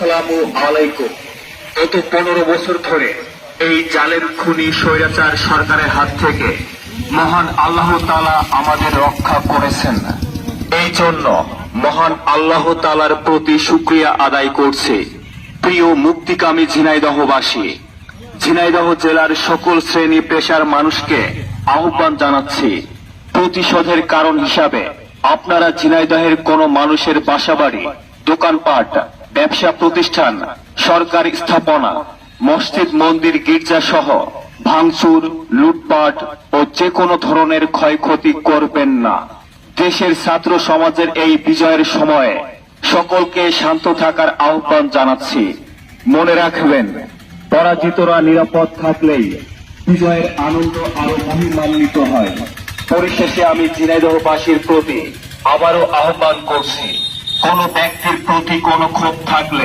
আসসালামু আলাইকুম। গত 15 বছর ধরে এই জালেম খুনি স্বৈরাচার সরকারের হাত থেকে মহান আল্লাহ তাআলা আমাদের রক্ষা করেছেন। এই জন্য মহান আল্লাহ তাআলার প্রতি শুকরিয়া আদায় করছি। প্রিয় মুক্তিকামী ঝিনাইদহবাসী, ঝিনাইদহ জেলার সকল শ্রেণী পেশার মানুষকে আহ্বান জানাচ্ছি, প্রতিশোধের কারণ হিসাবে আপনারা ঝিনাইদহের কোন মানুষের বাসাবাড়ি, দোকানপাট, ব্যবসা প্রতিষ্ঠান, সরকারি স্থাপনা, মসজিদ, মন্দির, গির্জা সহ ভাঙচুর, লুটপাট ও যে কোনো ধরনের ক্ষয়ক্ষতি করবেন না। দেশের ছাত্র সমাজের এই বিজয়ের সময়ে সকলকে শান্ত থাকার আহ্বান জানাচ্ছি। মনে রাখবেন, পরাজিতরা নিরাপদ থাকলেই বিজয়ের আনন্দ আরো মহিমান্বিত হয়। পরিশেষে আমি ঝিনাইদহবাসীর প্রতি আবারও আহ্বান করছি, কোন ব্যক্তির প্রতি কোনো ক্ষোভ থাকলে